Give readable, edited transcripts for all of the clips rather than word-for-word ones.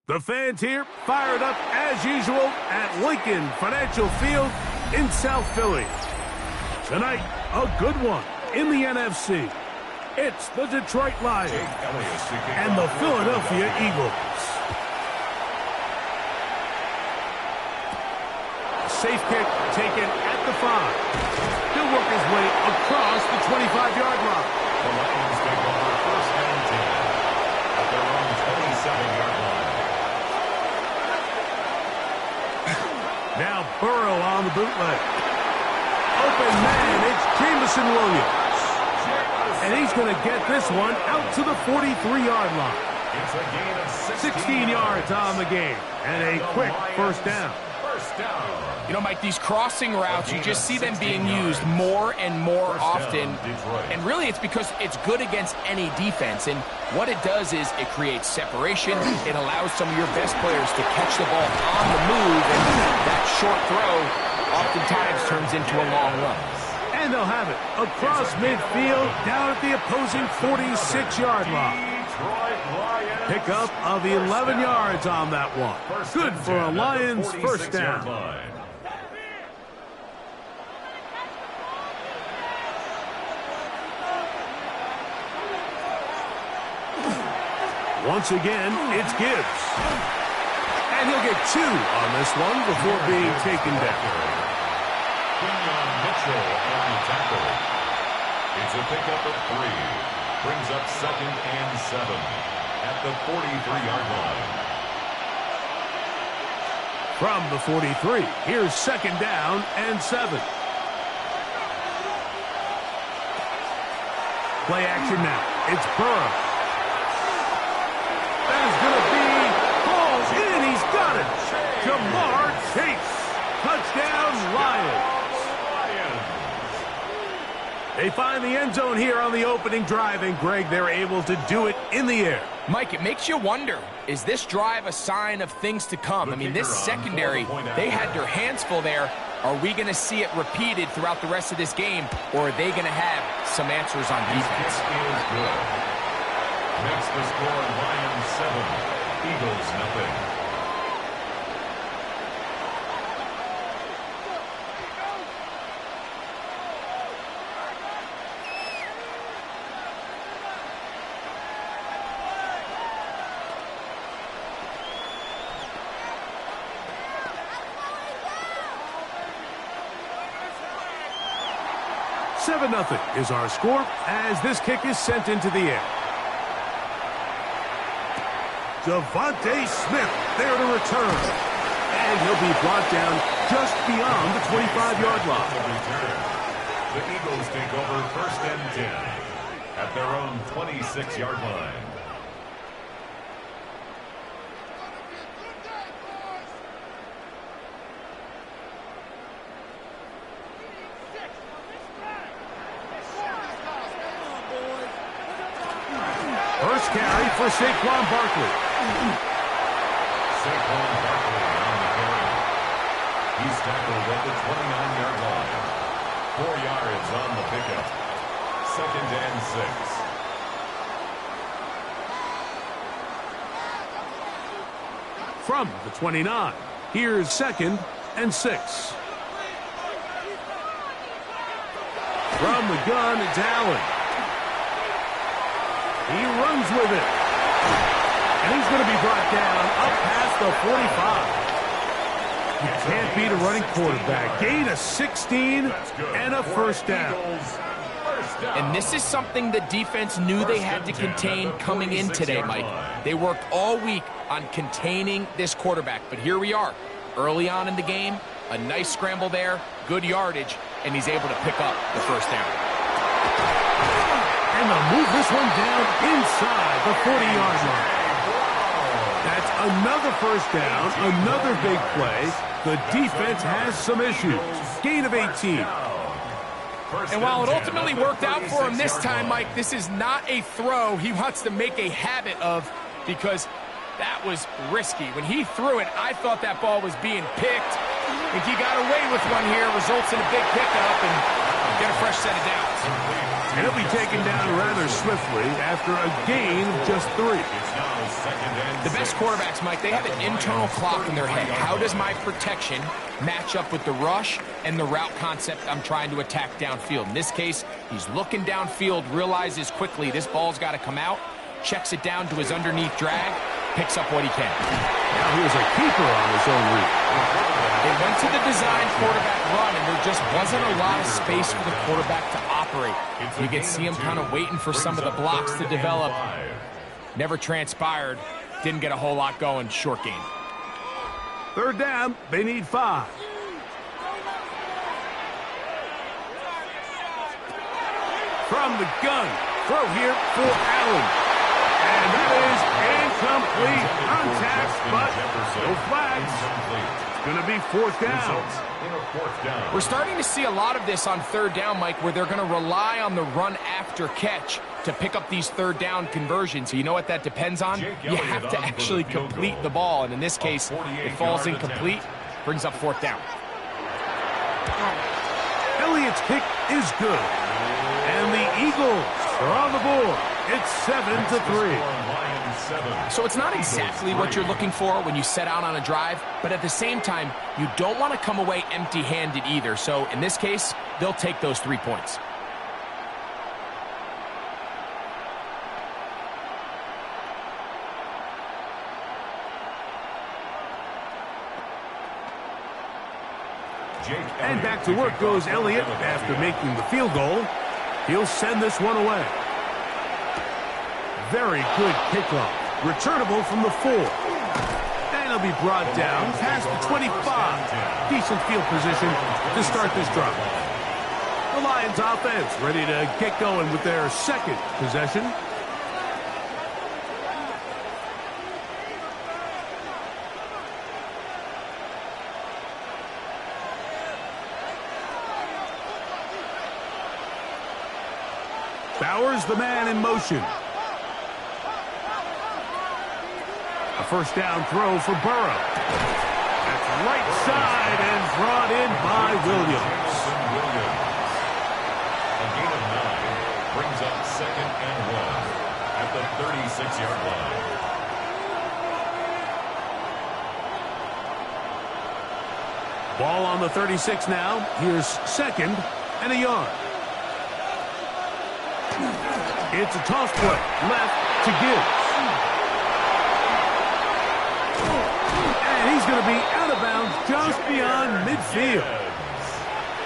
The fans here fired up as usual at Lincoln Financial Field in South Philly. Tonight, a good one in the NFC. It's the Detroit Lions and the Philadelphia Eagles. A safe kick taken at the 5. He'll work his way across the 25-yard line. The Lions take over first and 10 at their own 27-yard line. Now Burrow on the bootleg. Open man, it's Jameson Williams. And he's going to get this one out to the 43-yard line. It's a gain of 16 yards on the game. And a quick first down. You know, Mike, these crossing routes, you just see them being used more and more often. And really, it's because it's good against any defense. And what it does is it creates separation. It allows some of your best players to catch the ball on the move. And that short throw oftentimes turns into a long run. And they'll have it across midfield down at the opposing 46-yard line. Pickup of 11 yards on that one. Good for a Lions first down. Once again, it's Gibbs. And he'll get 2 on this one before being taken down. Quinyon Mitchell on the tackle. It's a pickup of 3. Brings up second and 7 at the 43-yard line. From the 43, here's second down and 7. Play action now. It's Burrow. That is going to be balls in. He's got it. Jamar Chase. Touchdown, Lions. They find the end zone here on the opening drive, and Greg, they're able to do it in the air. Mike, it makes you wonder, is this drive a sign of things to come? I mean, this secondary, they had their hands full there. Are we going to see it repeated throughout the rest of this game, or are they going to have some answers on defense? Makes the score Lions 7, Eagles nothing. Seven 0 is our score as this kick is sent into the air. Devontae Smith there to return. And he'll be brought down just beyond the 25-yard line. The Eagles take over first and 10 at their own 26-yard line. First carry for Saquon Barkley. Saquon Barkley on the carry. He's tackled at the 29-yard line. 4 yards on the pickup. Second and 6. From the 29, here's second and 6. From the gun, it's Allen. He runs with it. And he's going to be brought down up past the 45. You can't beat a running quarterback. Gain of 16 and a first down. And this is something the defense knew they had to contain coming in today, Mike. They worked all week on containing this quarterback. But here we are, early on in the game, a nice scramble there, good yardage, and he's able to pick up the first down. And they'll move this one down inside the 40-yard line. That's another first down, another big play. The defense has some issues. Gain of 18. And while it ultimately worked out for him this time, Mike, this is not a throw he wants to make a habit of, because that was risky. When he threw it, I thought that ball was being picked. I think he got away with one here, results in a big pickup, and get a fresh set of downs. And he'll be taken down rather swiftly after a gain of just 3. The best quarterbacks, Mike, they have an internal clock in their head. How does my protection match up with the rush and the route concept I'm trying to attack downfield? In this case, he's looking downfield, realizes quickly this ball's got to come out, checks it down to his underneath drag, picks up what he can. Now here's a keeper on his own read. They went to the design quarterback run, and there just wasn't a lot of space for the quarterback to operate. You can see him kind of waiting for some of the blocks to develop. Never transpired. Didn't get a whole lot going. Short game. 3rd down. They need 5. From the gun. Throw here for Allen. And that is incomplete. Contact, but no flags. It's going to be 4th down. We're starting to see a lot of this on 3rd down, Mike, where they're going to rely on the run after catch to pick up these 3rd down conversions. You know what that depends on? You have to actually complete the ball, and in this case, it falls incomplete, brings up 4th down. Elliott's kick is good, and the Eagles are on the board. It's 7-3. So it's not exactly what you're looking for when you set out on a drive, but at the same time, you don't want to come away empty-handed either. So in this case, they'll take those 3 points. And back to work goes Elliott after making the field goal. He'll send this one away. Very good kickoff. Returnable from the 4. And he'll be brought down past the 25. Decent field position to start this drive. The Lions offense ready to get going with their 2nd possession. Bowers, the man in motion. A 1st down throw for Burrow. That's right side and brought in by Williams. A gain of 9 brings up 2nd and 1 at the 36-yard line. Ball on the 36 now. Here's 2nd and a yard. It's a toss play. Left to Gibbs. And he's going to be out of bounds just beyond midfield.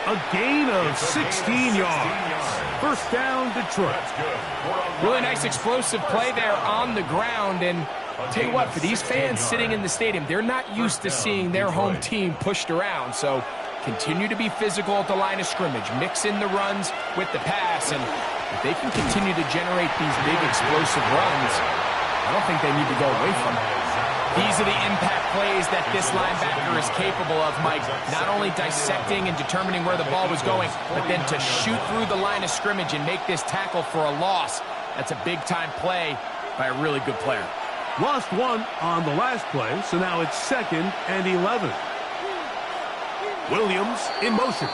A gain of 16 yards. 1st down, Detroit. Really nice explosive play there on the ground. And I'll tell you what, for these fans sitting in the stadium, they're not used to seeing their home team pushed around. So continue to be physical at the line of scrimmage. Mix in the runs with the pass. And if they can continue to generate these big explosive runs, I don't think they need to go away from it. These are the impact plays that this linebacker is capable of, Mike. Not only dissecting and determining where the ball was going, but then to shoot through the line of scrimmage and make this tackle for a loss. That's a big-time play by a really good player. Lost 1 on the last play, so now it's 2nd and 11. Williams in motion.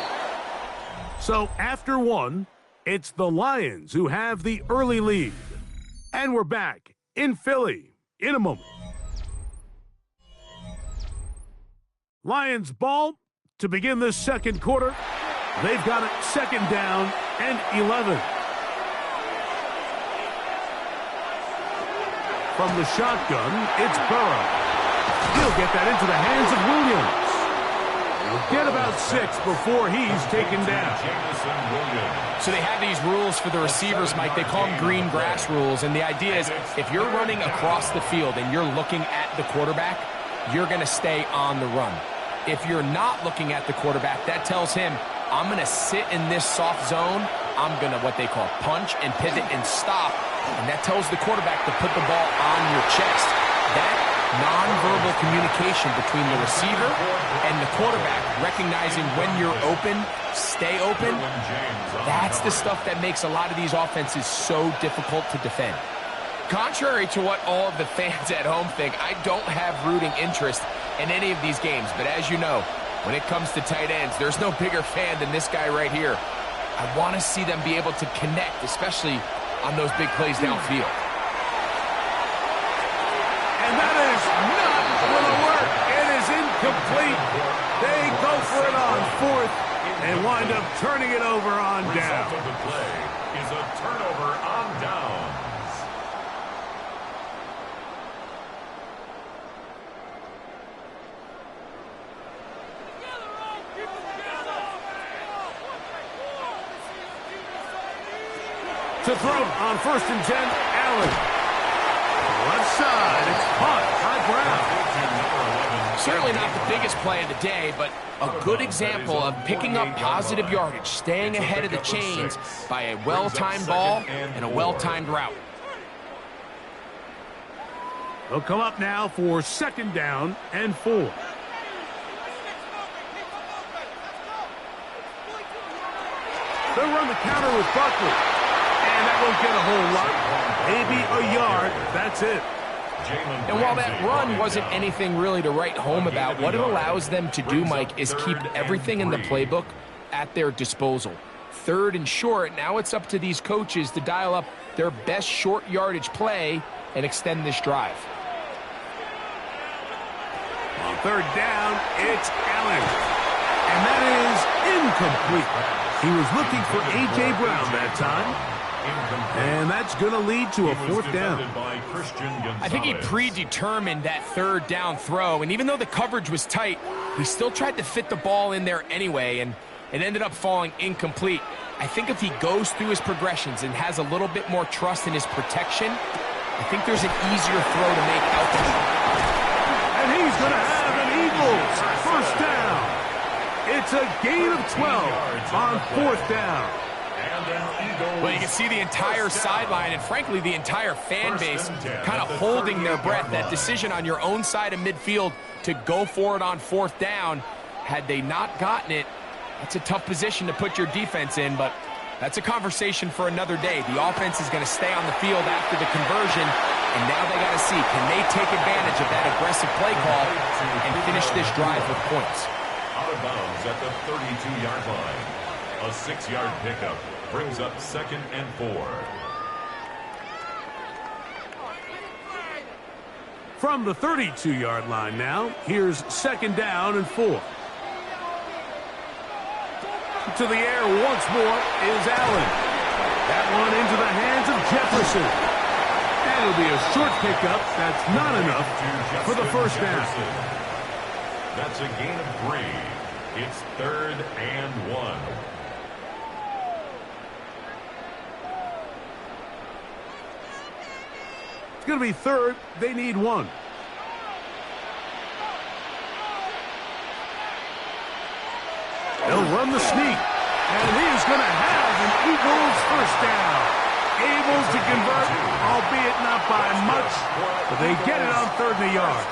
So after 1, it's the Lions who have the early lead. And we're back in Philly in a moment. Lions ball to begin this 2nd quarter. They've got it 2nd down and 11. From the shotgun, it's Burrow. He'll get that into the hands of Williams. He'll get about 6 before he's taken down. So they have these rules for the receivers, Mike. They call them green grass rules. And the idea is if you're running across the field and you're looking at the quarterback, you're going to stay on the run. If you're not looking at the quarterback, that tells him, I'm going to sit in this soft zone. I'm going to what they call punch and pivot and stop. And that tells the quarterback to put the ball on your chest. That nonverbal communication between the receiver and the quarterback, recognizing when you're open, stay open, that's the stuff that makes a lot of these offenses so difficult to defend. Contrary to what all of the fans at home think, I don't have rooting interest in any of these games. But as you know, when it comes to tight ends, there's no bigger fan than this guy right here. I want to see them be able to connect, especially on those big plays downfield. And that is not going to work. It is incomplete. They go for it on fourth and wind up turning it over on down. The result of the play is a turnover on downs. To throw on 1st and 10, Allen. Left side, it's caught by Brown. Certainly not the biggest play of the day, but a good example of picking up positive yardage, staying ahead of the chains by a well-timed ball and a well-timed route. They'll come up now for 2nd down and 4. They'll run the counter with Buckley. And that won't get a whole lot. Maybe a yard. That's it. And while that run wasn't anything really to write home about, what it allows them to do, Mike, is keep everything in the playbook at their disposal. 3rd and short, now it's up to these coaches to dial up their best short yardage play and extend this drive. On 3rd down, it's Allen. And that is incomplete. He was looking for A.J. Brown that time. And that's going to lead to a 4th down. I think he predetermined that 3rd down throw, and even though the coverage was tight, he still tried to fit the ball in there anyway, and it ended up falling incomplete. I think if he goes through his progressions and has a little bit more trust in his protection, I think there's an easier throw to make out there. And he's going to have an Eagles 1st down. It's a gain of 12 on 4th down. Well, you can see the entire sideline and, frankly, the entire fan base kind of holding their breath. That decision on your own side of midfield to go for it on 4th down, had they not gotten it, that's a tough position to put your defense in, but that's a conversation for another day. The offense is going to stay on the field after the conversion, and now they got to see, can they take advantage of that aggressive play call and finish this drive with points? Out of bounds at the 32-yard line. A 6-yard pickup brings up 2nd and 4. From the 32-yard line now, here's 2nd down and 4. To the air once more is Allen. That one into the hands of Jefferson. And it'll be a short pickup. That's not enough for the 1st down. That's a gain of 3. It's 3rd and 1. It's going to be 3rd. They need 1. They'll run the sneak. And he's going to have an Eagles 1st down. Able to convert, albeit not by much, but they get it on 3rd and a yard.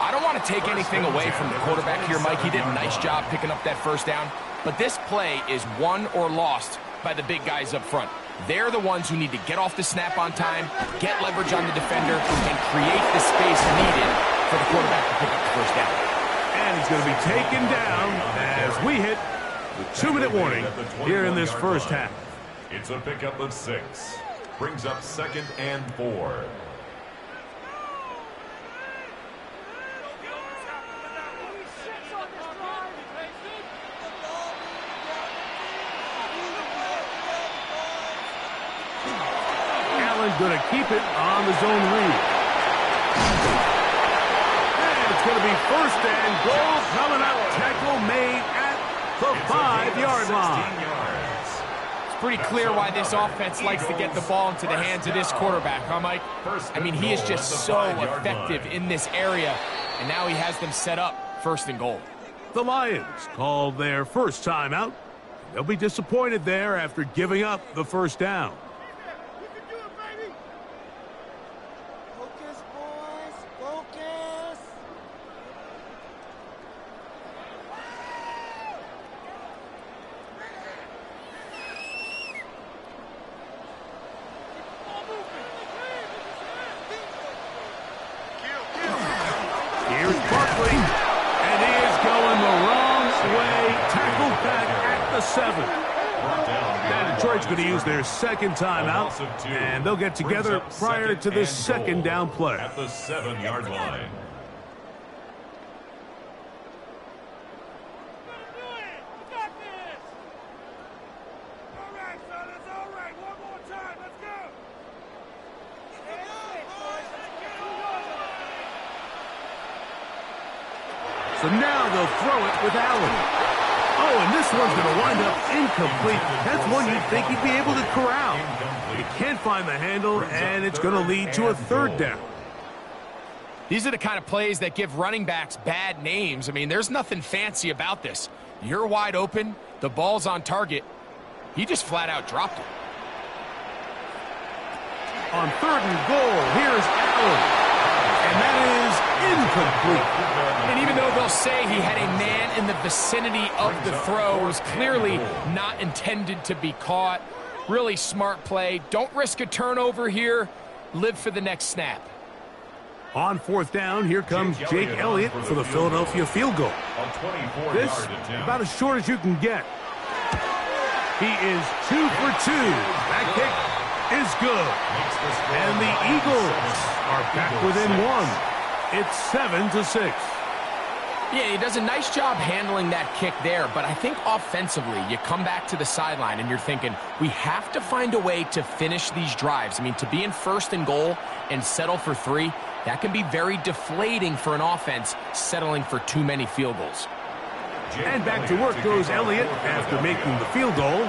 I don't want to take anything away from the quarterback here, Mike. He did a nice job picking up that 1st down. But this play is won or lost by the big guys up front. They're the ones who need to get off the snap on time, get leverage on the defender, and create the space needed for the quarterback to pick up the 1st down. And he's going to be taken down as we hit the 2-minute warning here in this 1st half. It's a pickup of 6. Brings up 2nd and 4. Going to keep it on the zone read. And it's going to be 1st and goal coming up. Tackle made at the 5-yard line. It's pretty clear why this offense likes to get the ball into the hands of this quarterback, huh, Mike? I mean, he is just so effective in this area, and now he has them set up 1st and goal. The Lions called their first timeout. They'll be disappointed there after giving up the 1st down. Here's Barkley, and he is going the wrong way. Tackled back at the 7. Detroit's going to use their second timeout, and they'll get together prior to the second down play. At the 7-yard line. So now they'll throw it with Allen. Oh, and this one's going to wind up incomplete. That's one you'd think he'd be able to corral. He can't find the handle, and it's going to lead to a third down. These are the kind of plays that give running backs bad names. I mean, there's nothing fancy about this. You're wide open. The ball's on target. He just flat out dropped it. On 3rd and goal, here's Allen. And that is incomplete. And even though they'll say he had a man in the vicinity of the throw, it was clearly not intended to be caught. Really smart play. Don't risk a turnover here. Live for the next snap. On 4th down, here comes Jake Elliott for the Philadelphia field goal. This, about as short as you can get. He is 2 for 2. That kick is good. And the Eagles are back within 1. It's 7-6. Yeah, he does a nice job handling that kick there, but I think offensively, you come back to the sideline and you're thinking, we have to find a way to finish these drives. I mean, to be in 1st and goal and settle for 3, that can be very deflating for an offense settling for too many field goals. And back to work goes Elliott after making the field goal.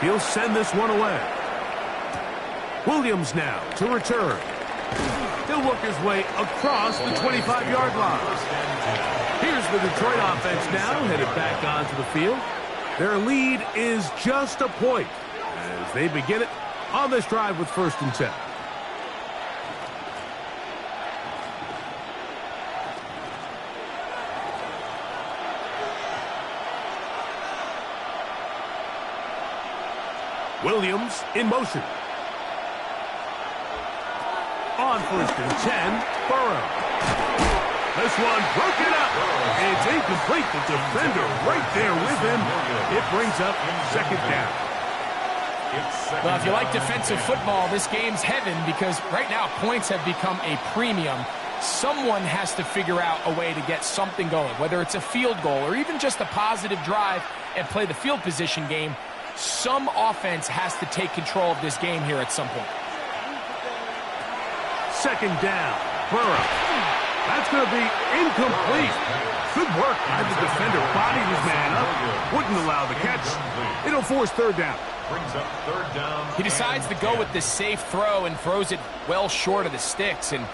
He'll send this one away. Williams now to return. He'll work his way across the 25-yard line. Here's the Detroit offense now, headed back onto the field. Their lead is just a point as they begin it on this drive with 1st and 10. Williams in motion. On 1st and 10, Burrow. This one broken up. It's incomplete. The defender right there with him. It brings up 2nd down. Well, if you like defensive football, this game's heaven because right now points have become a premium. Someone has to figure out a way to get something going, whether it's a field goal or even just a positive drive and play the field position game. Some offense has to take control of this game here at some point. 2nd down, Burrow. That's going to be incomplete. Good work by the defender. Bodied his man up. Wouldn't allow the catch. It'll force 3rd down. Brings up 3rd down. He decides to go with the safe throw and throws it well short of the sticks. And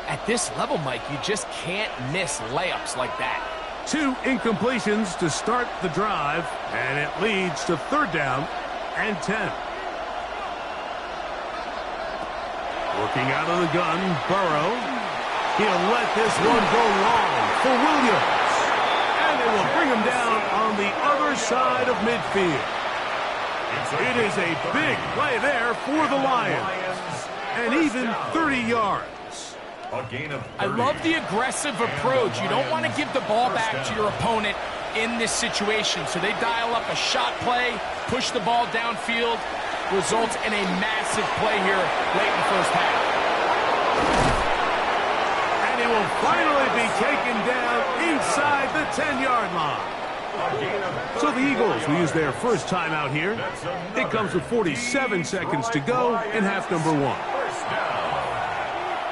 at this level, Mike, you just can't miss layups like that. 2 incompletions to start the drive, and it leads to 3rd down and 10. Working out of the gun, Burrow. He'll let this one go long for Williams. And it will bring him down on the other side of midfield. It is a big play there for the Lions. And even 30 yards. A gain of 30. I love the aggressive approach. You don't want to give the ball back to your opponent in this situation. So they dial up a shot play, push the ball downfield, results in a massive play here late in the 1st half. And he will finally be taken down inside the 10-yard line. So the Eagles will use their first timeout here. It comes with 47 seconds to go in half number 1.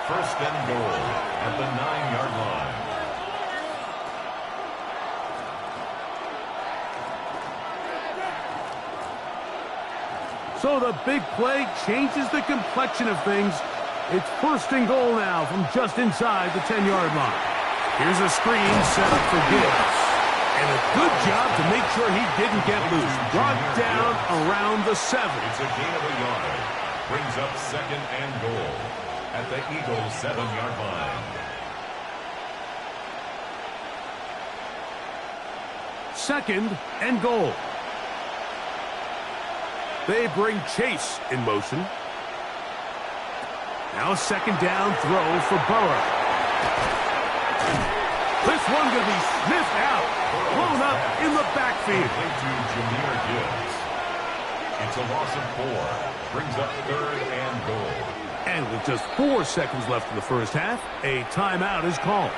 1st and goal at the 9-yard line. So the big play changes the complexion of things. It's 1st and goal now from just inside the 10-yard line. Here's a screen set up for Gibbs. And a good job to make sure he didn't get loose. Brought down around the 7. It's a gain of a yard. Brings up 2nd and goal at the Eagles' 7-yard line. 2nd and goal. They bring Chase in motion. Now 2nd down throw for Burrow. This one going to be sniffed out. Blown up in the backfield. It's a loss of 4. Brings up 3rd and goal. And with just 4 seconds left in the first half, a timeout is called.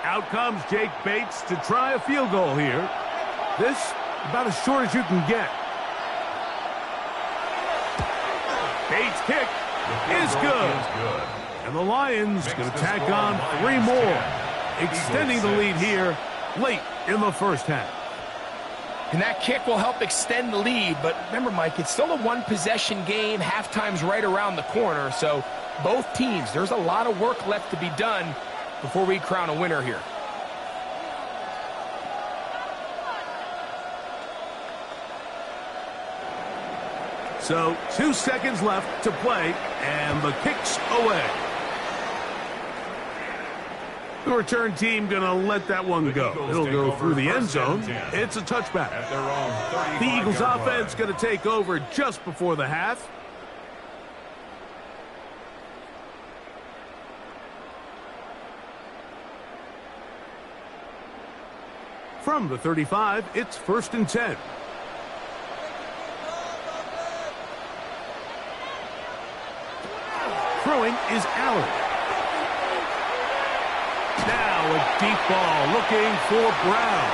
Out comes Jake Bates to try a field goal here. This about as short as you can get. Bates' kick is good. And the Lions going to tack on 3 more, extending the lead here late in the first half. And that kick will help extend the lead, but remember, Mike, it's still a 1-possession game. Halftime's right around the corner, so both teams, there's a lot of work left to be done before we crown a winner here. So 2 seconds left to play, and the kick's away. The return team going to let that one go. It'll go through the end zone. It's a touchback. The Eagles offense going to take over just before the half. From the 35, it's 1st and 10. Throwing is Allen. Now a deep ball looking for Brown.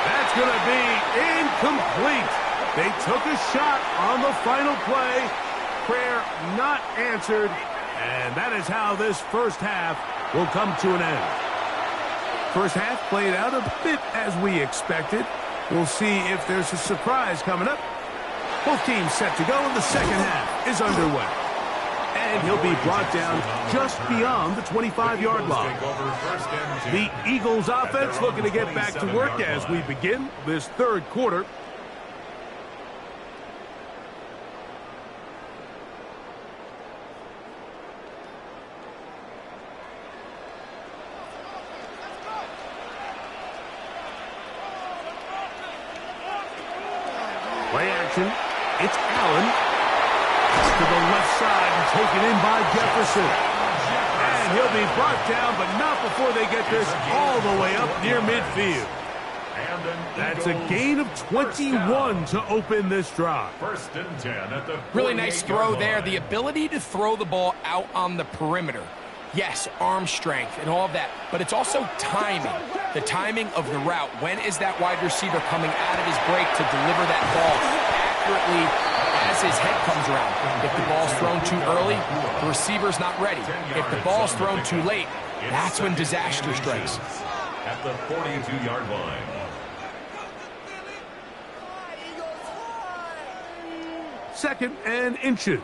That's going to be incomplete. They took a shot on the final play. Prayer not answered. And that is how this first half will come to an end. First half played out a bit as we expected. We'll see if there's a surprise coming up. Both teams set to go, and the second half is underway. And he'll be brought down just beyond the 25-yard line. The Eagles offense looking to get back to work as we begin this third quarter. Play action. It's Allen. To the left side and taken in by Jefferson. And he'll be brought down, but not before they get this all the way up near midfield. That's a gain of 21 to open this drive. 1st and 10 at the really nice throw there. The ability to throw the ball out on the perimeter. Yes, arm strength and all of that, but it's also timing. The timing of the route. When is that wide receiver coming out of his break to deliver that ball accurately as his head comes around? If the ball's thrown too early, the receiver's not ready. If the ball's thrown too late, that's when disaster strikes. At the 42-yard line. Second and inches.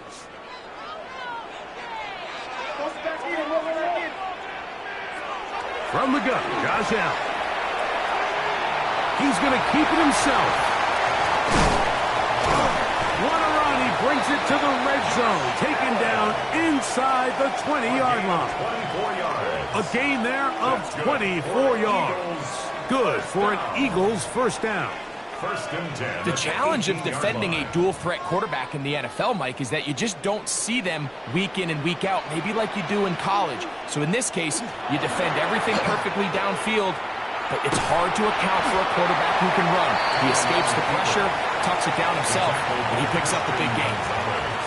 From the gun, Josh Allen. He's going to keep it himself. What a run. He brings it to the red zone. Taken down inside the 20-yard line. 24 yards. A gain there of 24 yards. Good for an Eagles first down. 1st and 10. The challenge of defending a dual-threat quarterback in the NFL, Mike, is that you just don't see them week in and week out, maybe like you do in college. So in this case, you defend everything perfectly downfield, but it's hard to account for a quarterback who can run. He escapes the pressure, tucks it down himself, and he picks up the big game.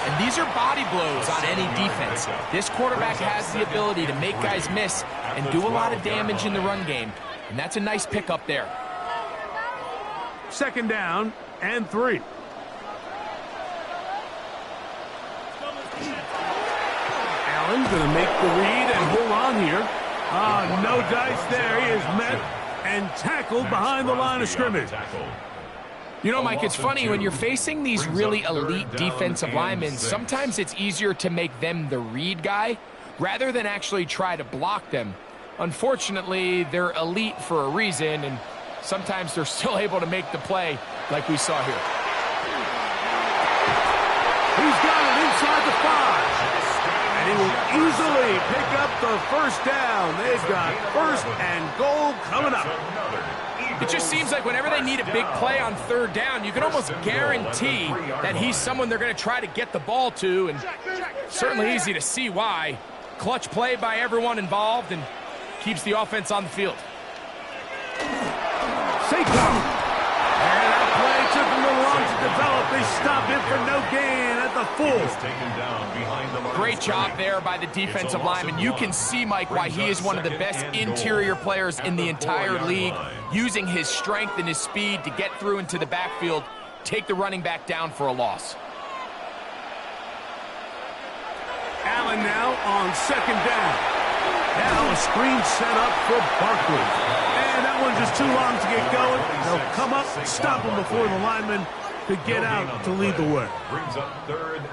And these are body blows on any defense. This quarterback has the ability to make guys miss and do a lot of damage in the run game, and that's a nice pickup there. Second down and 3. Allen going to make the read and hold on here. No dice there. He is met and tackled behind the line of scrimmage. You know, Mike, it's funny, when you're facing these really elite defensive linemen, sometimes it's easier to make them the read guy rather than actually try to block them. Unfortunately, they're elite for a reason, and sometimes they're still able to make the play like we saw here. He's got it inside the 5. And he will easily pick up the first down. They've got 1st and goal coming up. It just seems like whenever they need a big play on third down, you can almost guarantee that he's someone they're going to try to get the ball to, and certainly easy to see why. Clutch play by everyone involved and keeps the offense on the field. Saquon. And that play took a little long to develop. They stopped it for no gain at the 4. Great job there by the defensive lineman. You can see, Mike, why he is one of the best interior players in the entire league, using his strength and his speed to get through into the backfield, take the running back down for a loss. Allen now on second down. Now a screen set up for Barkley. And that one's just too long to get going. They'll come up and stop him before the lineman could get out to lead the way.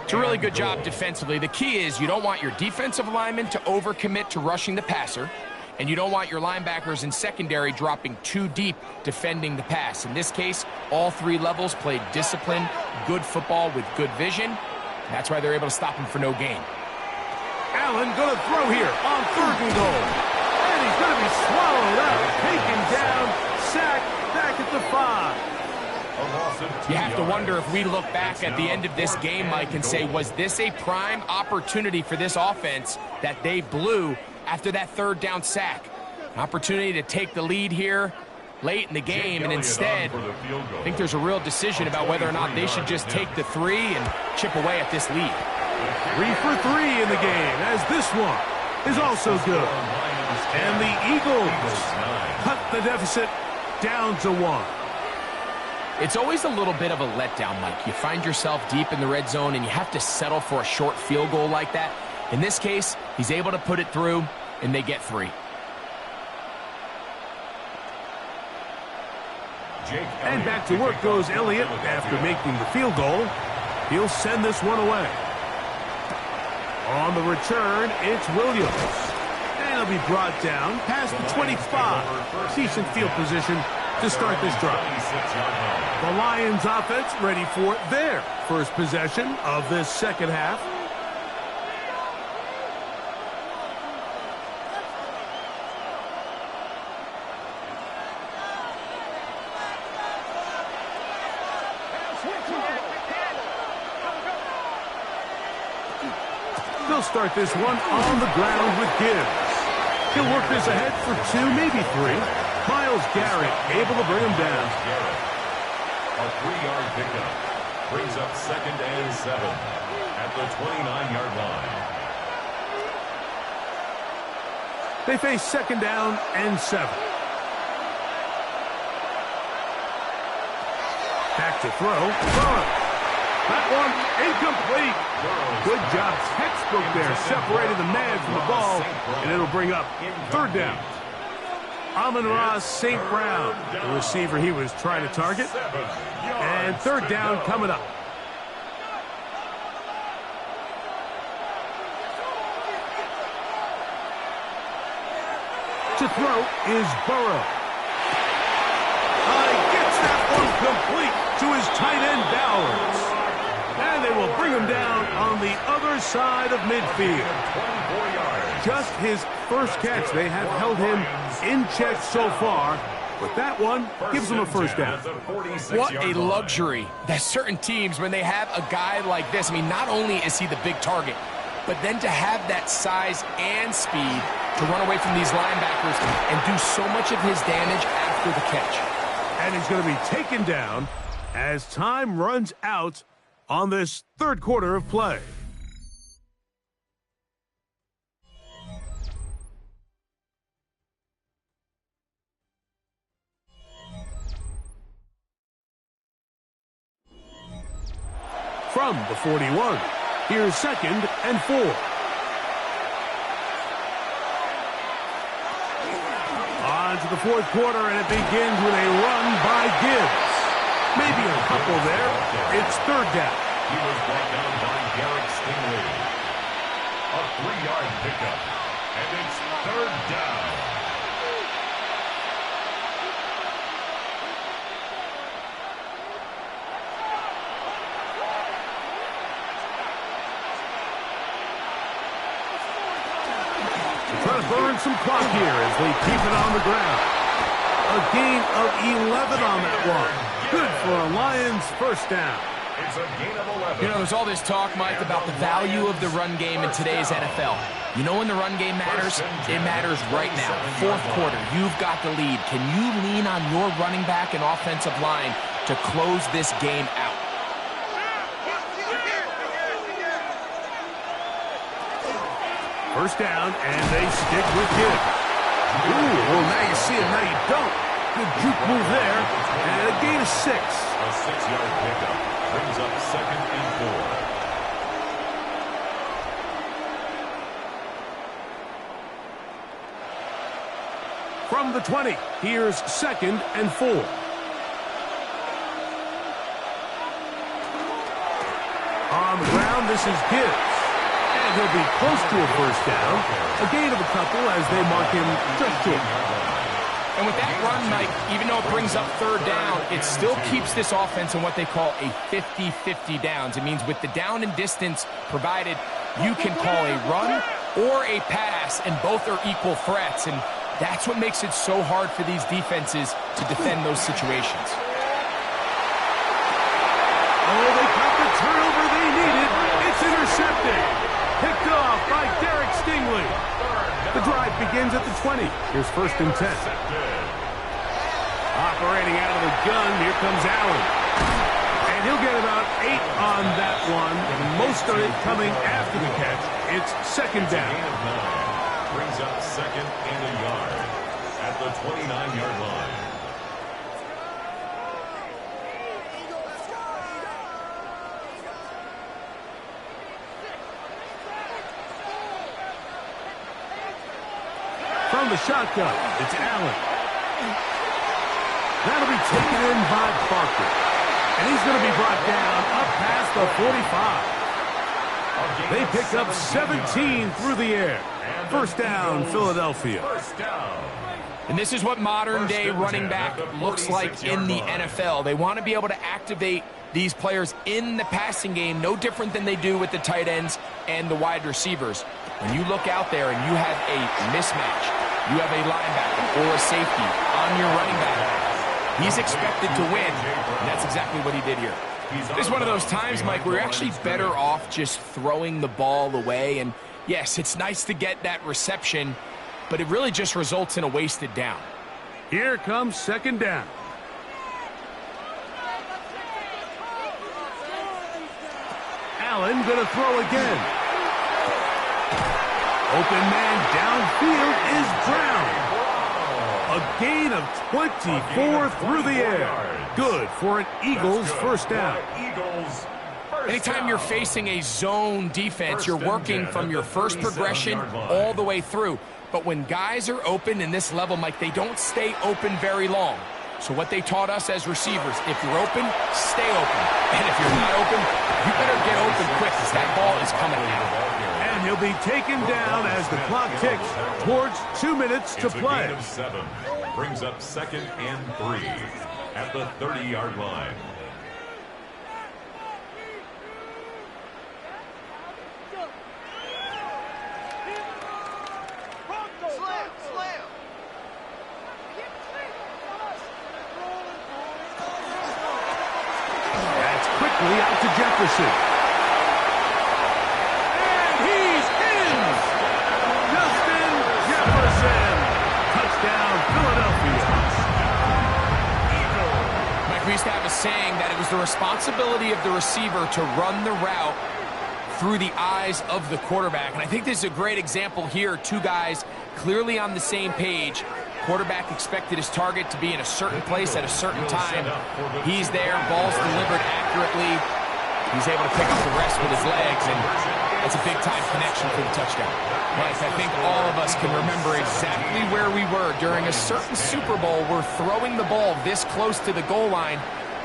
It's a really good job defensively. The key is you don't want your defensive linemen to overcommit to rushing the passer, and you don't want your linebackers in secondary dropping too deep defending the pass. In this case, all three levels played disciplined, good football with good vision. That's why they're able to stop him for no gain. Allen going to throw here on 3rd and goal. And he's going to be swallowed up, taken down, sacked, back at the 5. You have to wonder if we look back at the end of this game, Mike, and say, was this a prime opportunity for this offense that they blew after that 3rd down sack? An opportunity to take the lead here late in the game, and instead, I think there's a real decision about whether or not they should just take the 3 and chip away at this lead. 3 for 3 in the game, as this one is also good. And the Eagles cut the deficit down to 1. It's always a little bit of a letdown, Mike. You find yourself deep in the red zone, and you have to settle for a short field goal like that. In this case, he's able to put it through, and they get 3. And back to work goes Elliott after making the field goal. He'll send this one away. On the return, it's Williams. And he'll be brought down past the 25. Decent field position to start this drive. The Lions offense ready for their first possession of this second half. They'll start this one on the ground with Gibbs. He'll work this ahead for 2, maybe 3. Myles Garrett able to bring him down. A 3-yard pickup brings up 2nd and 7 at the 29-yard line. They face 2nd down and 7. Back to throw. That one incomplete. Good job. Textbook there. Separated the man from the ball, and it'll bring up 3rd down. Amon-Ra St. Brown, the receiver he was trying to target. And 3rd down coming up. To throw is Burrow. He gets that one complete to his tight end Bowers. And they will bring him down on the other side of midfield. Just his first catch. They have held him in check so far, but that one gives him a 1st down. What a luxury that certain teams, when they have a guy like this, I mean, not only is he the big target, but then to have that size and speed to run away from these linebackers and do so much of his damage after the catch. And he's going to be taken down as time runs out on this 3rd quarter of play. From the 41, here's 2nd and 4. On to the 4th quarter, and it begins with a run by Gibbs. Maybe a couple there. It's 3rd down. He was brought down by Derek Stingley. A 3-yard pickup, and it's 3rd down. Trying to burn some clock here as they keep it on the ground. A gain of 11 on that one. Good for a Lions first down. It's a gain of 11. You know, there's all this talk, Mike, about the value of the run game in today's NFL. You know when the run game matters? It matters right now. Fourth quarter, you've got the lead. Can you lean on your running back and offensive line to close this game out? First down, and they stick with Gibbs. Ooh, well, now you see it, now you don't. Good juke move there, and a gain of 6. A 6-yard pickup brings up 2nd and 4. From the 20, here's 2nd and 4. On the ground, this is Gibbs. And he'll be close to a first down. A gain of a couple as they mark him just short. And with that run, Mike, even though it brings up 3rd down, it still keeps this offense in what they call a 50-50 downs. It means with the down and distance provided, you can call a run or a pass, and both are equal threats. And that's what makes it so hard for these defenses to defend those situations. Oh, they got the turnover they needed. It's intercepted. Picked off by Derek Stingley. The drive begins at the 20. Here's 1st and 10. Operating out of the gun, here comes Allen. And he'll get about 8 on that one. Most of it coming after the catch. It's 2nd down. Gain of 9 brings up 2nd and a yard at the 29-yard line. From the shotgun, it's Allen. That'll be taken in by Barker. And he's going to be brought down up past the 45. They pick up 17 through the air. First down, Philadelphia. First down. And this is what modern-day running back looks like in the NFL. They want to be able to activate these players in the passing game, no different than they do with the tight ends and the wide receivers. When you look out there and you have a mismatch, you have a linebacker or a safety on your running back, he's expected to win, and that's exactly what he did here. This is one of those times, Mike, where you're actually better off just throwing the ball away. And yes, it's nice to get that reception, but it really just results in a wasted down. Here comes 2nd down. Allen going to throw again. Open man downfield is Brown. A gain of 24 through the air. Good for an Eagles first down. Anytime you're facing a zone defense, you're working from your first progression all the way through. But when guys are open in this level, Mike, they don't stay open very long. So what they taught us as receivers, if you're open, stay open. And if you're not open, you better get open quick because that ball is coming out. And he'll be taken down as the clock ticks towards 2 minutes to play. A gain of 7 brings up 2nd and 3 at the 30-yard line. That's quickly out to Jefferson. And he's in! Justin Jefferson. Touchdown, Philadelphia. Mike, we used to have a saying that it was the responsibility of the receiver to run the route through the eyes of the quarterback. And I think this is a great example here. Two guys clearly on the same page. Quarterback expected his target to be in a certain place at a certain time. He's there, ball's delivered accurately. He's able to pick up the rest with his legs, and that's a big-time connection for the touchdown. Mike, I think all of us can remember exactly where we were during a certain Super Bowl where throwing the ball this close to the goal line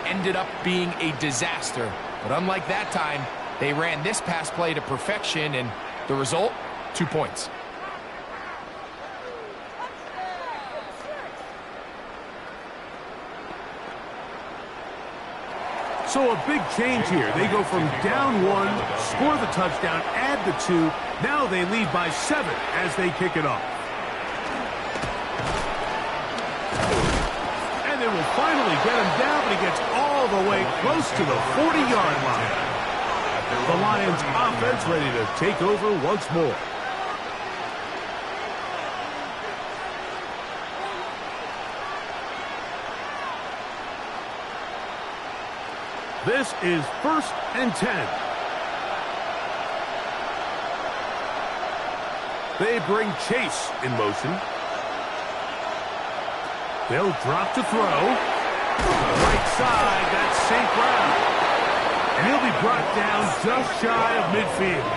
ended up being a disaster. But unlike that time, they ran this pass play to perfection, and the result, 2 points. So a big change here. They go from down 1, score the touchdown, add the 2. Now they lead by 7 as they kick it off. finally get him down, but he gets all the way close to the 40-yard line. The Lions offense ready to take over once more. This is 1st and 10. They bring Chase in motion. They'll drop to throw. Right side, that's St. Brown. And he'll be brought down just shy of midfield.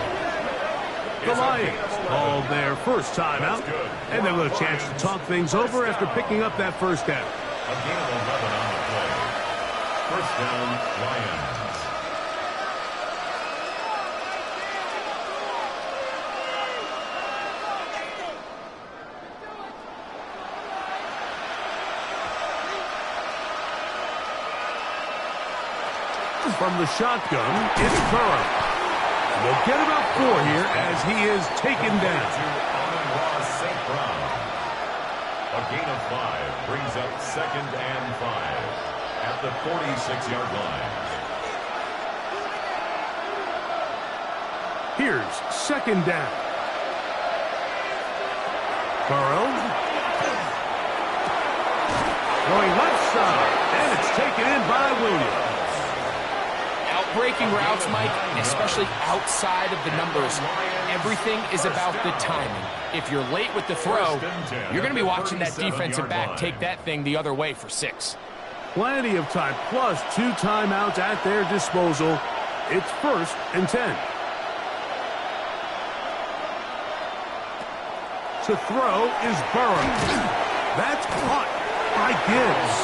The Lions called their first timeout, and they'll have a chance to talk things over after picking up that first down. A gain of 11 on the play. First down, Lions. From the shotgun, it's Burrow. They'll get about 4 here as he is taken down. St. Brown. A gain of 5 brings up 2nd and 5 at the 46-yard line. Here's 2nd down. Burrow. Going left side, and it's taken in by Williams. Breaking routes, Mike, especially outside of the numbers, everything is about the timing. If you're late with the throw, you're going to be watching that defensive back take that thing the other way for 6. Plenty of time, plus 2 timeouts at their disposal. It's 1st and 10. To throw is Burrow. That's caught by Gibbs.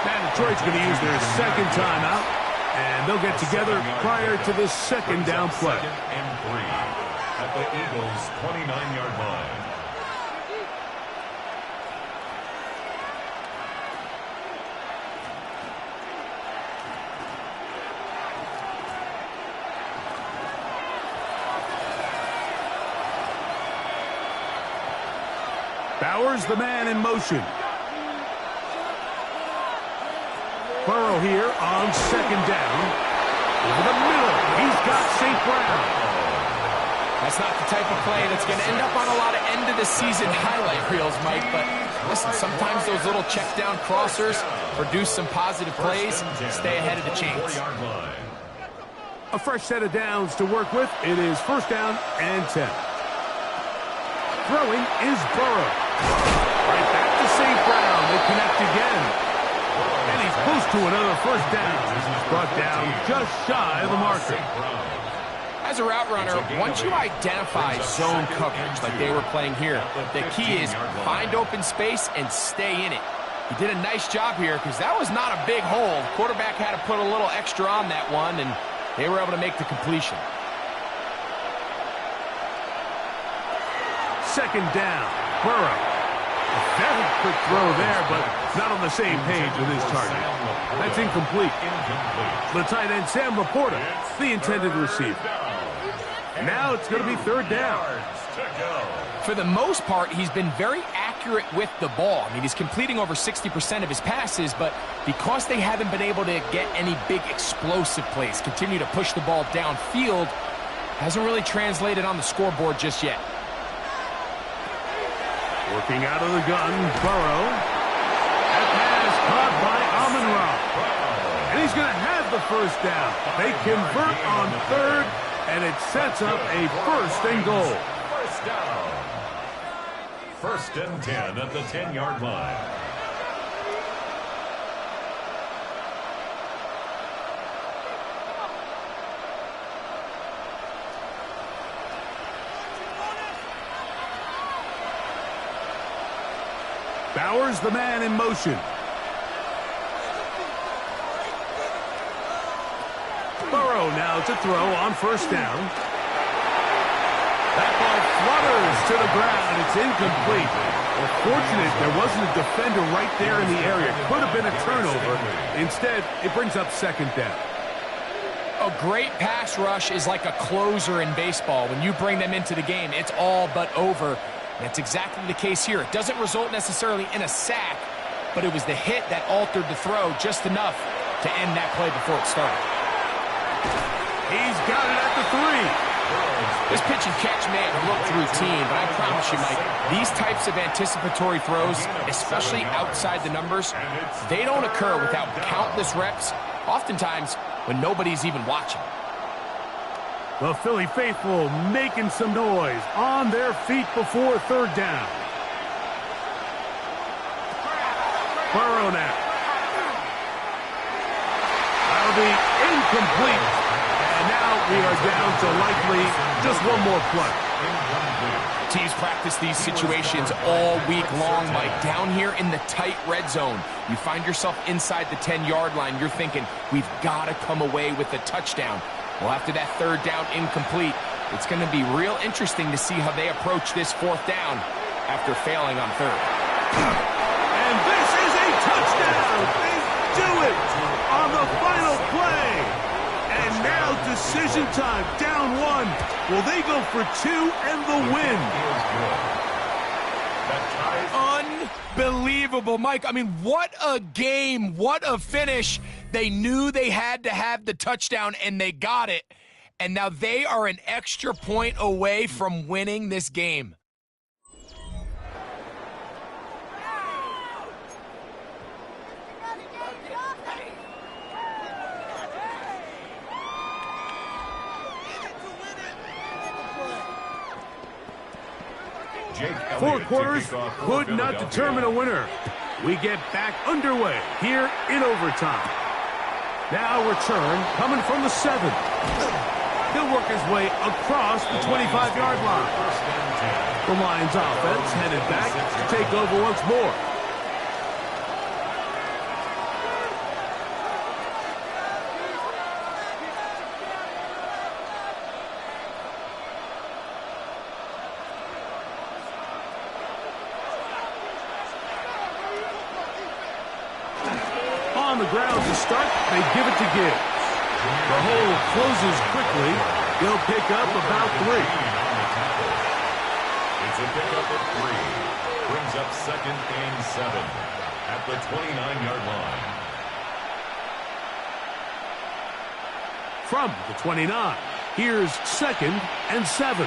Now Detroit's going to use their 2nd timeout. And they'll get together prior to the 2nd down play. 2nd and 3 at the Eagles' 29-yard line. Bowers, the man in motion. Burrow here on 2nd down. Over the middle, he's got St. Brown. That's not the type of play that's going to end up on a lot of end-of-the-season highlight reels, Mike. But listen, sometimes those little check-down crossers produce some positive plays. Stay ahead of the chains. A fresh set of downs to work with. It is 1st down and 10. Throwing is Burrow. Right back to St. Brown. They connect again. And he's close to another 1st down. Brought down just shy of the marker. As a route runner, once you identify zone coverage like they were playing here, the key is find open space and stay in it. He did a nice job here because that was not a big hole. Quarterback had to put a little extra on that one, and they were able to make the completion. 2nd down. Burrow. A very quick throw there, but not on the same page with his target. That's incomplete. The tight end, Sam Laporta, the intended receiver. Now it's going to be 3rd down. For the most part, he's been very accurate with the ball. I mean, he's completing over 60% of his passes, but because they haven't been able to get any big explosive plays, continue to push the ball downfield, hasn't really translated on the scoreboard just yet. Working out of the gun, Burrow. That pass caught by Amon-Ra. And he's going to have the 1st down. They convert on 3rd, and it sets up a 1st and goal. 1st down. 1st and 10 at the 10-yard line. Bowers, the man in motion. Burrow now to throw on 1st down. That ball flutters to the ground. It's incomplete. Well, fortunate there wasn't a defender right there in the area. Could have been a turnover. Instead, it brings up 2nd down. A great pass rush is like a closer in baseball. When you bring them into the game, it's all but over. That's exactly the case here. It doesn't result necessarily in a sack, but it was the hit that altered the throw just enough to end that play before it started. He's got it at the 3. This pitch and catch may have looked routine, but I promise you, Mike, these types of anticipatory throws, especially outside the numbers, they don't occur without countless reps, oftentimes when nobody's even watching. The Philly faithful making some noise on their feet before third down. Burrow now. That'll be incomplete. And now we are down to likely just one more play. Teams practice these situations all week long, Mike. Down here in the tight red zone, you find yourself inside the 10-yard line. You're thinking, we've got to come away with a touchdown. Well, after that third down incomplete, it's going to be real interesting to see how they approach this fourth down after failing on third. And this is a touchdown! They do it on the final play! And now decision time, down 1. Will they go for 2 and the win? Unbelievable, Mike. I mean, what a game. What a finish. They knew they had to have the touchdown, and they got it. And now they are an extra point away from winning this game. Four quarters could not determine a winner. We get back underway here in overtime. Now return coming from the 7. He'll work his way across the 25-yard line. The Lions offense headed back to take over once more. On the ground to start, they give it to Gibbs. The hole closes quickly. He'll pick up about 3. It's a pickup of 3. Brings up 2nd and 7 at the 29-yard line. From the 29, here's 2nd and 7.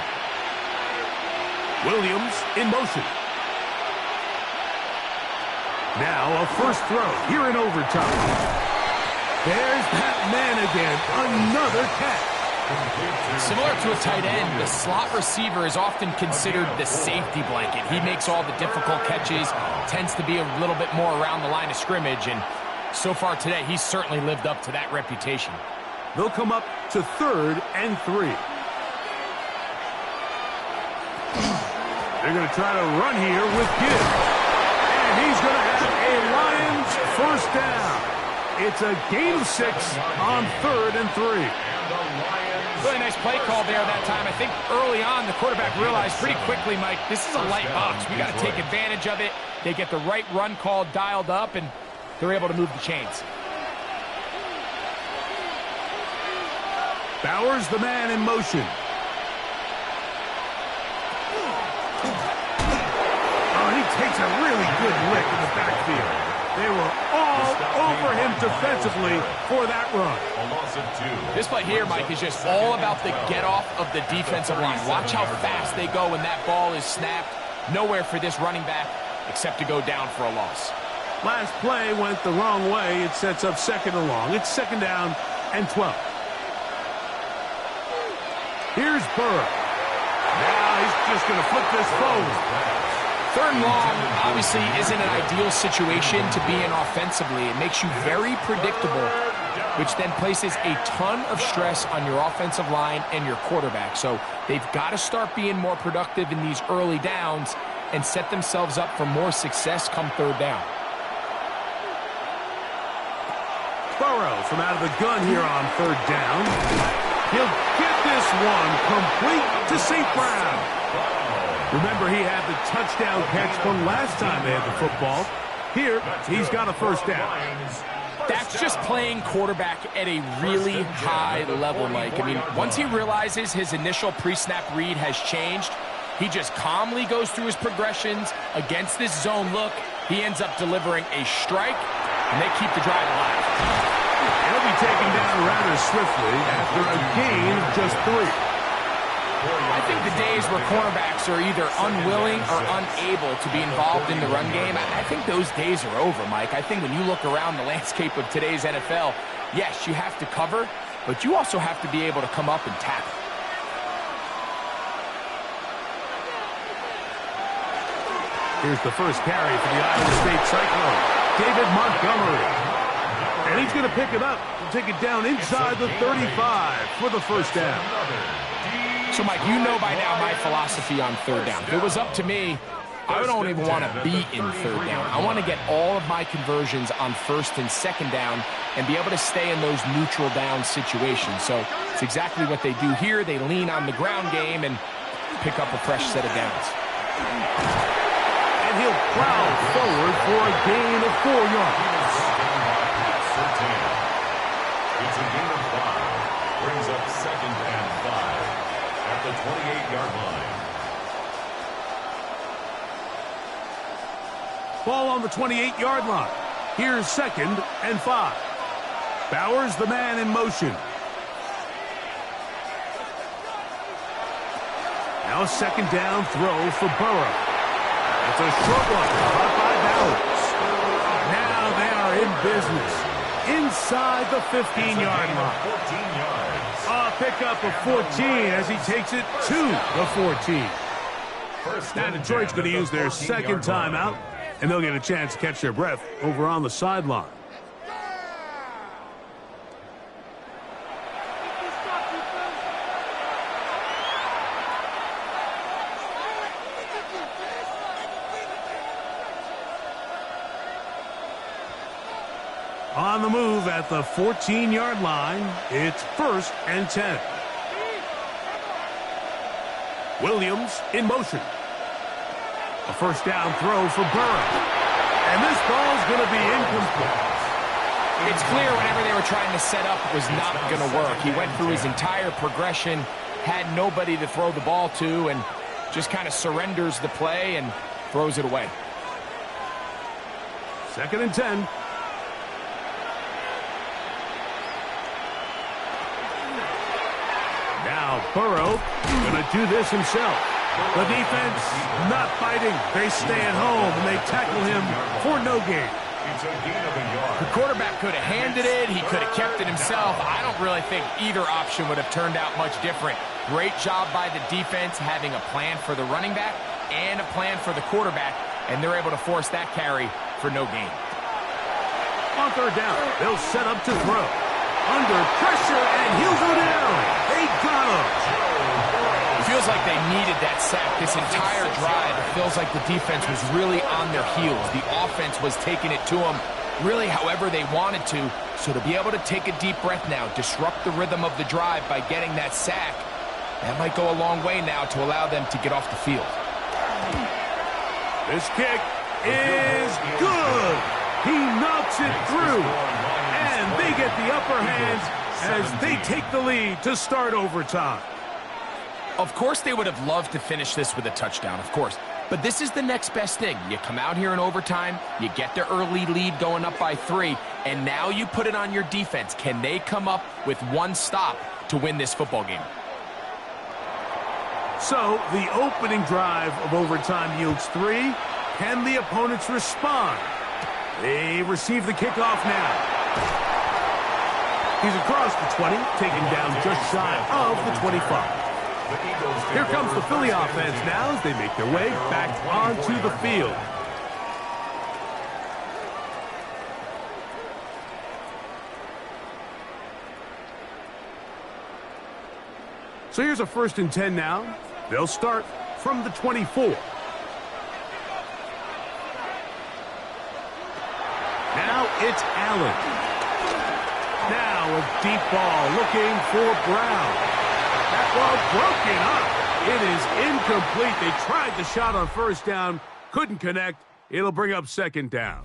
Williams in motion. Now a first throw here in overtime. There's that man again. Another catch. Similar to a tight end, the slot receiver is often considered the safety blanket. He makes all the difficult catches, tends to be a little bit more around the line of scrimmage, and so far today, he's certainly lived up to that reputation. They'll come up to 3rd and 3. They're going to try to run here with Gibbs. And he's going to have a Lions first down. It's a gain of 6 on 3rd and 3. Really nice play call there that time. I think early on, the quarterback realized pretty quickly, Mike, this is a light box. We got to take advantage of it. They get the right run call dialed up, and they're able to move the chains. Bowers, the man in motion. Oh, he takes a really good lick in the backfield. They were all over him defensively for that run. This play here, Mike, is just all about the get-off of the defensive line. Watch how fast they go when that ball is snapped. Nowhere for this running back except to go down for a loss. Last play went the wrong way. It sets up 2nd and long. It's 2nd down and 12. Here's Burrow. Now he's just going to flip this forward. 3rd and long obviously isn't an ideal situation to be in offensively. It makes you very predictable, which then places a ton of stress on your offensive line and your quarterback. So they've got to start being more productive in these early downs and set themselves up for more success come 3rd down. Burrow from out of the gun here on 3rd down. He'll get this one complete to St. Brown. Remember, he had the touchdown catch from last time they had the football. Here, he's got a first down. That's just playing quarterback at a really high level, Mike. I mean, once he realizes his initial pre-snap read has changed, he just calmly goes through his progressions against this zone look, He ends up delivering a strike, and they keep the drive alive. He'll be taken down rather swiftly after a gain of just 3. I think the days where cornerbacks are either unwilling or unable to be involved in the run game, I think those days are over, Mike. I think when you look around the landscape of today's NFL, yes, you have to cover, but you also have to be able to come up and tackle. Here's the first carry for the Iowa State Cyclone, David Montgomery. And he's going to pick it up and take it down inside the 35 for the first down. So, Mike, you know by now my philosophy on third down. If it was up to me, I don't even want to be in third down. I want to get all of my conversions on first and second down and be able to stay in those neutral down situations. So it's exactly what they do here. They lean on the ground game and pick up a fresh set of downs. And he'll plow forward for a gain of 4 yards. It's a gain of 5. Brings up 2nd and 5 at the 28-yard line. Ball on the 28-yard line. Here's 2nd and 5. Bowers, the man in motion. Now a 2nd down throw for Burrow. It's a short one, caught by Bowers. Now they are in business inside the 15-yard line. 14 yards. A pickup of 14 as he takes it to the 14. Now Detroit's going to use their second timeout, and they'll get a chance to catch their breath over on the sideline. On the move at the 14-yard line, it's 1st and 10. Williams in motion. A first down throw for Burrow. And this ball's going to be incomplete. It's clear whenever they were trying to set up, it was not going to work. He went through his entire progression, had nobody to throw the ball to, and just kind of surrenders the play and throws it away. 2nd and 10. Now Burrow going to do this himself. The defense not fighting. They stay at home and they tackle him for no gain. It's a gain of a yard. The quarterback could have handed it. He could have kept it himself. I don't really think either option would have turned out much different. Great job by the defense having a plan for the running back and a plan for the quarterback, and they're able to force that carry for no gain. On 3rd down, they'll set up to throw. Under pressure, and he'll go down. They got him. It feels like they needed that sack. This entire drive, it feels like the defense was really on their heels. The offense was taking it to them really however they wanted to. So to be able to take a deep breath now, disrupt the rhythm of the drive by getting that sack, that might go a long way now to allow them to get off the field. This kick is good. He knocks it through. And they get the upper hand as they take the lead to start overtime. Of course they would have loved to finish this with a touchdown, of course. But this is the next best thing. You come out here in overtime, you get the early lead going up by 3, and now you put it on your defense. Can they come up with one stop to win this football game? So the opening drive of overtime yields 3. Can the opponents respond? They receive the kickoff now. He's across the 20, taken down just shy of the 25. Here comes the Philly offense now as they make their way back onto the field. So here's a 1st and 10 now. They'll start from the 24. Now it's Allen. Now a deep ball looking for Brown. That ball broken up. It is incomplete. They tried the shot on 1st down, couldn't connect. It'll bring up 2nd down.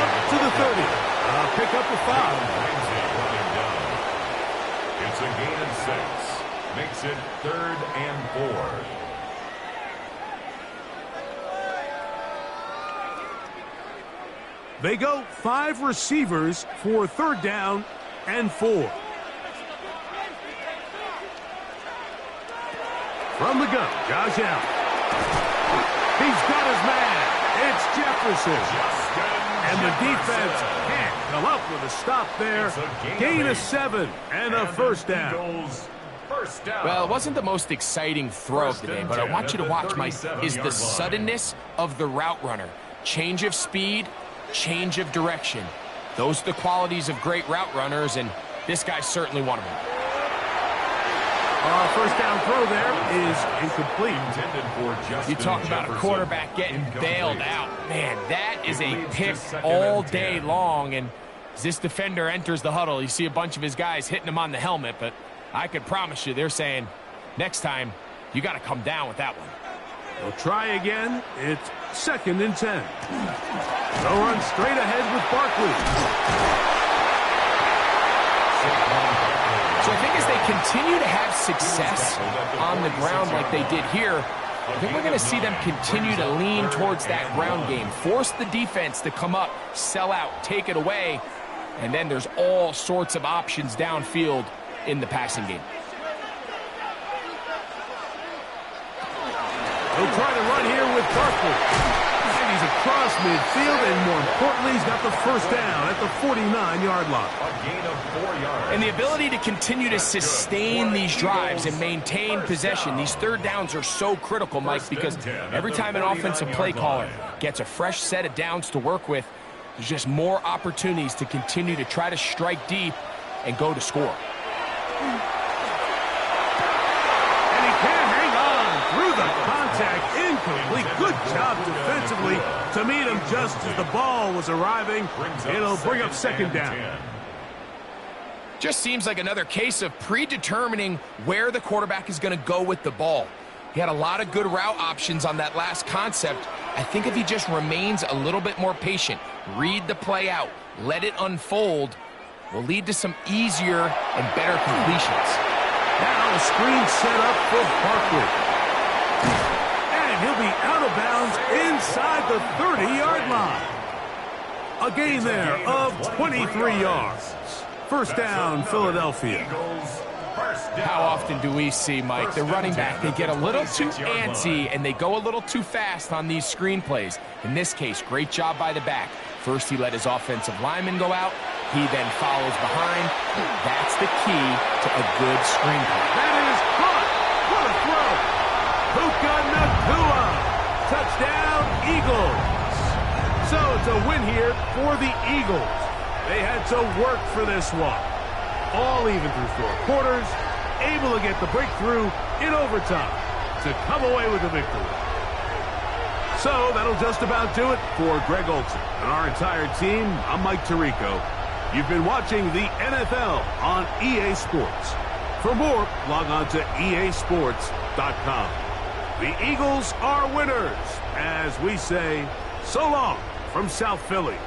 out to the 30. Pick up a 5. It's a gain of 6. Makes it 3rd and 4. They go 5 receivers for 3rd down and 4. From the gun, Josh Allen. He's got his man. It's Jefferson. And the defense can't come up with a stop there. Gain of 7 and a 1st down. Well, it wasn't the most exciting throw of the day, but I want you to watch, Mike, is the suddenness of the route runner. Change of speed, change of direction. Those are the qualities of great route runners, and this guy's certainly one of them. First down throw there is incomplete. You talk about a quarterback getting bailed out. Man, that is a pick all day long, and as this defender enters the huddle, you see a bunch of his guys hitting him on the helmet, but I could promise you they're saying, next time, you got to come down with that one. They'll try again. It's 2nd and 10. They'll run straight ahead with Barkley. So I think as they continue to have success on the ground like they did here, I think we're going to see them continue to lean towards that ground game, force the defense to come up, sell out, take it away, and then there's all sorts of options downfield in the passing game. He'll try to run here with Barkley. And he's across midfield, and more importantly, he's got the 1st down at the 49-yard line. A gain of 4 yards. And the ability to continue to sustain these drives and maintain possession, these 3rd downs are so critical, Mike, because every time an offensive play caller gets a fresh set of downs to work with, there's just more opportunities to continue to try to strike deep and go to score. And he can hang on through the contact. Incomplete. Good job defensively to meet him just as the ball was arriving. It'll bring up 2nd down. Just seems like another case of predetermining where the quarterback is going to go with the ball. He had a lot of good route options on that last concept. I think if he just remains a little bit more patient, read the play out, let it unfold, will lead to some easier and better completions. Now a screen set up for Barkley. And he'll be out of bounds inside the 30-yard line. A gain there of 23 yards. 1st down, Philadelphia. How often do we see, Mike, the running back, they get a little too antsy and they go a little too fast on these screen plays. In this case, great job by the back. First, he let his offensive lineman go out. He then follows behind. That's the key to a good screen play. That is caught. What a throw. Puka Nacua. Touchdown, Eagles. So it's a win here for the Eagles. They had to work for this one. All even through 4 quarters, able to get the breakthrough in overtime to come away with the victory. So that'll just about do it for Greg Olsen and our entire team. I'm Mike Tirico. You've been watching the NFL on EA Sports. For more, log on to easports.com. The Eagles are winners, as we say, so long from South Philly.